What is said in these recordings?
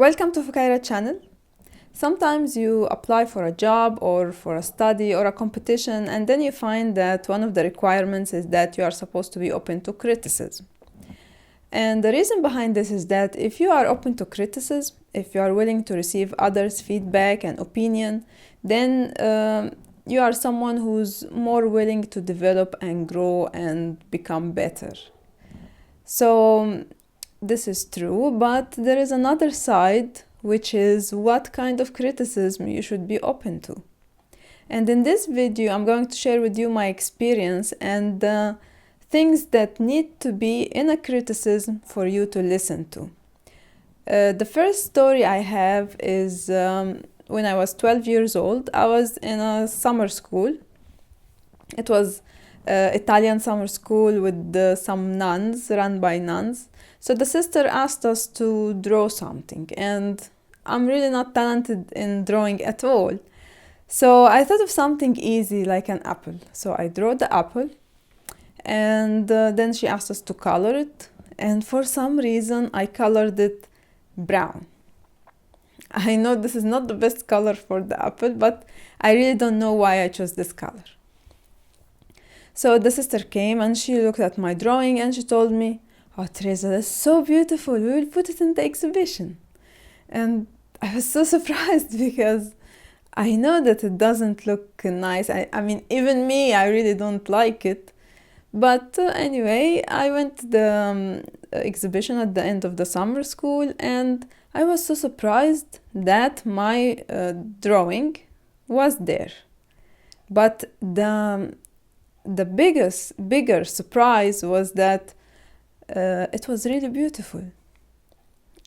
Welcome to Fukaira channel. Sometimes you apply for a job or for a study or a competition, and then you find that one of the requirements is that you are supposed to be open to criticism. And the reason behind this is that if you are open to criticism, if you are willing to receive others' feedback and opinion, then you are someone who's more willing to develop and grow and become better. So this is true, but there is another side, which is what kind of criticism you should be open to. And in this video, I'm going to share with you my experience and the things that need to be in a criticism for you to listen to. The first story I have is when I was 12 years old. I was in a summer school. It was Italian summer school with some nuns, run by nuns. So the sister asked us to draw something, and I'm really not talented in drawing at all. So I thought of something easy like an apple. So I drew the apple, and then she asked us to color it. And for some reason, I colored it brown. I know this is not the best color for the apple, but I really don't know why I chose this color. So the sister came and she looked at my drawing and she told me, "Oh, Teresa, that's so beautiful. We will put it in the exhibition." And I was so surprised because I know that it doesn't look nice. I mean, even me, I really don't like it. But anyway, I went to the exhibition at the end of the summer school, and I was so surprised that my drawing was there. But the bigger surprise was that it was really beautiful.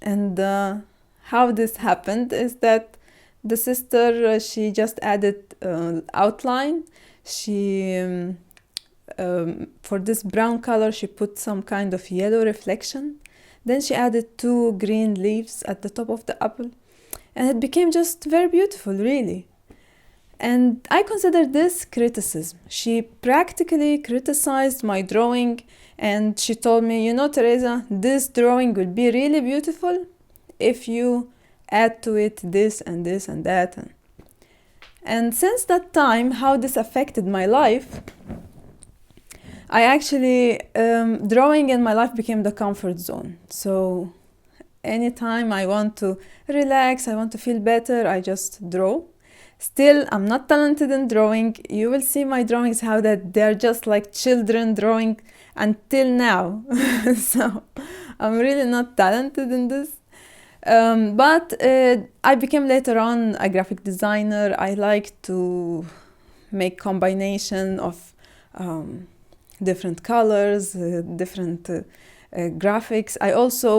And how this happened is that the sister, she just added outline. She for this brown color, she put some kind of yellow reflection. Then she added 2 green leaves at the top of the apple, and it became just very beautiful, really. And I consider this criticism. She practically criticized my drawing, and she told me, "You know, Teresa, this drawing will be really beautiful if you add to it this and this and that." And since that time, how this affected my life, I actually, drawing in my life became the comfort zone. So anytime I want to relax, I want to feel better, I just draw. Still, I'm not talented in drawing. You will see my drawings how that they're just like children drawing until now. So I'm really not talented in this. But I became later on a graphic designer. I like to make combination of different colors, different graphics. I also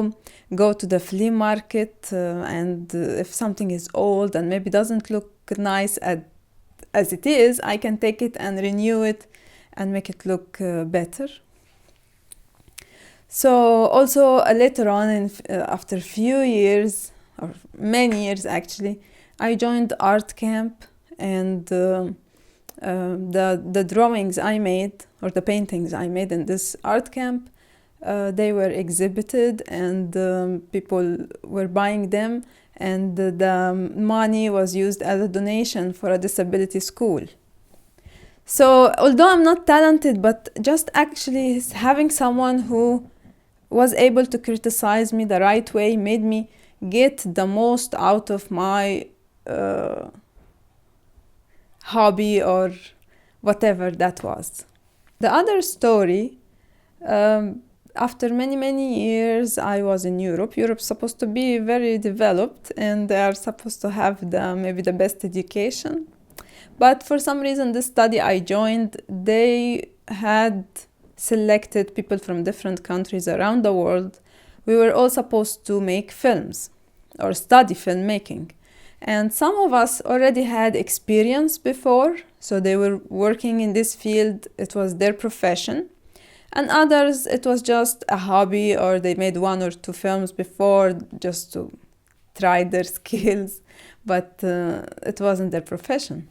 go to the flea market and if something is old and maybe doesn't look nice as it is, I can take it and renew it and make it look better. So also later on, after a few years, or many years actually, I joined art camp, and the drawings I made, or the paintings I made in this art camp, they were exhibited, and people were buying them, and the money was used as a donation for a disability school. So although I'm not talented, but just actually having someone who was able to criticize me the right way made me get the most out of my hobby or whatever that was. The other story, after many years, I was in Europe. Europe's supposed to be very developed, and they are supposed to have maybe the best education. But for some reason, this study I joined, they had selected people from different countries around the world. We were all supposed to make films or study filmmaking. And some of us already had experience before, so they were working in this field. It was their profession. And others, it was just a hobby, or they made 1 or 2 films before just to try their skills, but it wasn't their profession.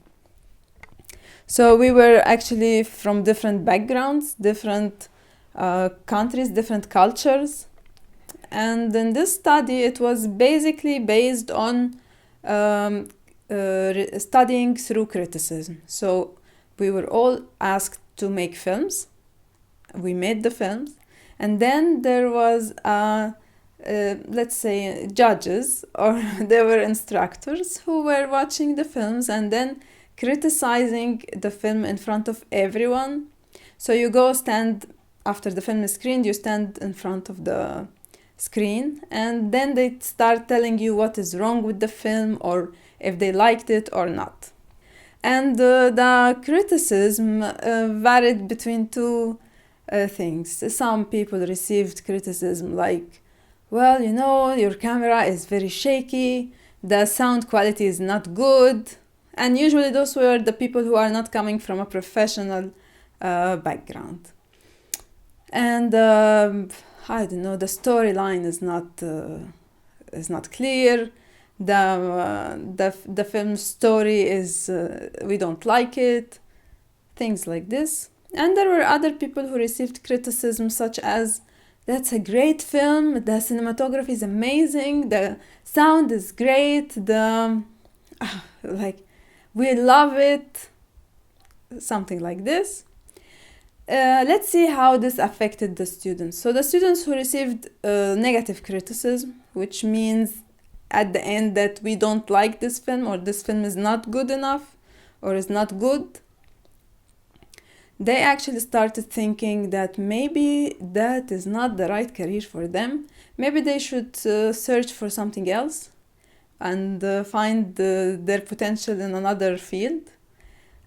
So we were actually from different backgrounds, different countries, different cultures. And in this study, it was basically based on studying through criticism. So we were all asked to make films. We made the films. And then there was, let's say, judges, or they were instructors who were watching the films and then criticizing the film in front of everyone. So you go stand, after the film is screened, you stand in front of the screen, and then they start telling you what is wrong with the film or if they liked it or not. And the criticism varied between two things. Some people received criticism like, well, you know, your camera is very shaky, the sound quality is not good. And usually those were the people who are not coming from a professional background. And I don't know, the storyline is not clear. The film story is we don't like it. Things like this. And there were other people who received criticism such as, that's a great film, the cinematography is amazing, the sound is great, we love it, something like this. Let's see how this affected the students. So the students who received negative criticism, which means at the end that we don't like this film, or this film is not good enough, or is not good, they actually started thinking that maybe that is not the right career for them. Maybe they should search for something else and find their potential in another field.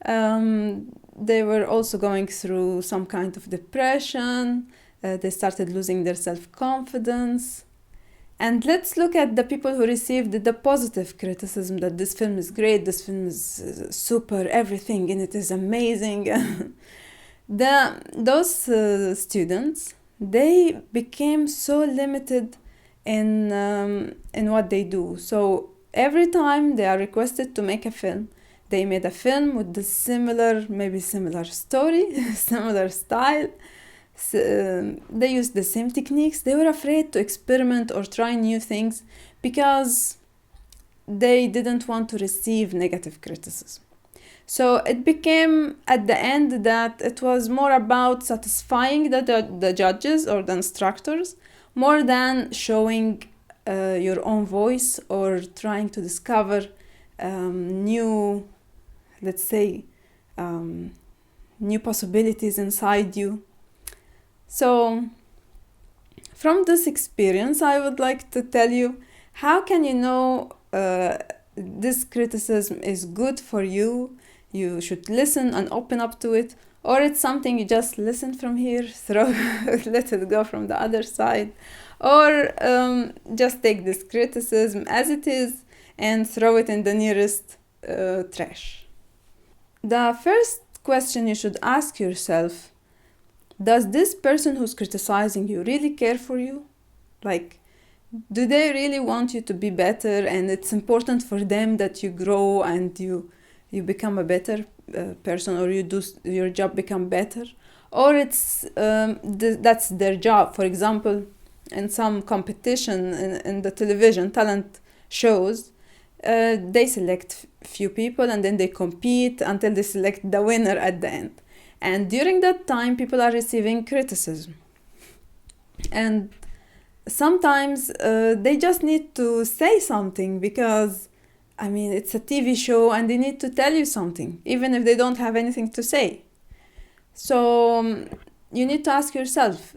They were also going through some kind of depression. They started losing their self-confidence. And let's look at the people who received the positive criticism that this film is great, this film is super, everything in it is amazing. Those students, they became so limited in what they do. So every time they are requested to make a film, they made a film with the maybe similar story, similar style. They used the same techniques. They were afraid to experiment or try new things because they didn't want to receive negative criticism. So it became at the end that it was more about satisfying the judges or the instructors more than showing your own voice or trying to discover new, let's say, new possibilities inside you. So from this experience, I would like to tell you, how can you know this criticism is good for you? You should listen and open up to it, or it's something you just listen from here, let it go from the other side, or just take this criticism as it is and throw it in the nearest trash. The first question you should ask yourself, does this person who's criticizing you really care for you? Like, do they really want you to be better, and it's important for them that you grow and you become a better person, or you do your job become better? Or it's that's their job. For example, in some competition in the television talent shows, they select few people and then they compete until they select the winner at the end. And during that time, people are receiving criticism. And sometimes they just need to say something because, I mean, it's a TV show and they need to tell you something, even if they don't have anything to say. So you need to ask yourself,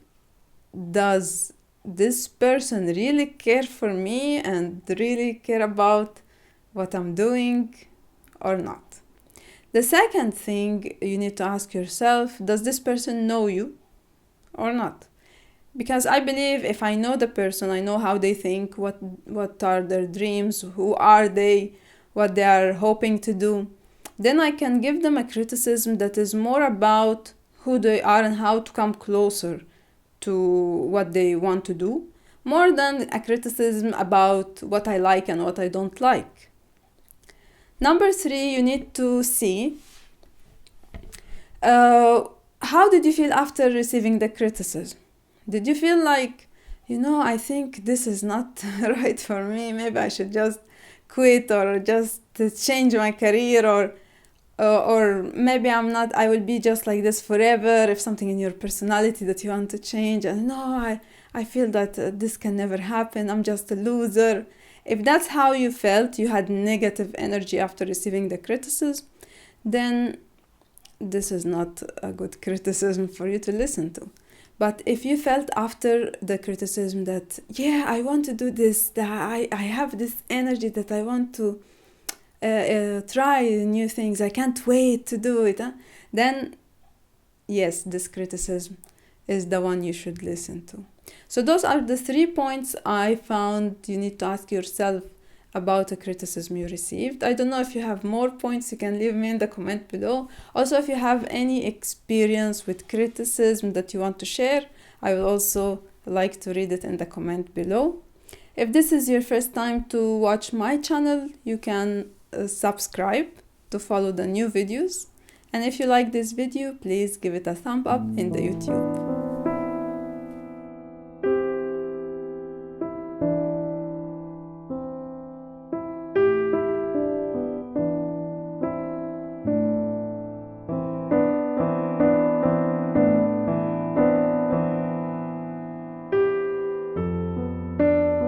does this person really care for me and really care about what I'm doing or not? The second thing you need to ask yourself, does this person know you or not? Because I believe if I know the person, I know how they think, what are their dreams, who are they, what they are hoping to do, then I can give them a criticism that is more about who they are and how to come closer to what they want to do, more than a criticism about what I like and what I don't like. Number 3, you need to see how did you feel after receiving the criticism? Did you feel like I think this is not right for me. Maybe I should just quit or just change my career, or maybe I will be just like this forever. If something in your personality that you want to change, and no, I feel that this can never happen. I'm just a loser. If that's how you felt, you had negative energy after receiving the criticism, then this is not a good criticism for you to listen to. But if you felt after the criticism that, yeah, I want to do this, that I have this energy that I want to try new things, I can't wait to do it, then yes, this criticism is the one you should listen to. So those are the 3 points I found you need to ask yourself about a criticism you received. I don't know if you have more points, you can leave me in the comment below. Also, if you have any experience with criticism that you want to share, I will also like to read it in the comment below. If this is your first time to watch my channel, you can subscribe to follow the new videos. And if you like this video, please give it a thumb up in the YouTube.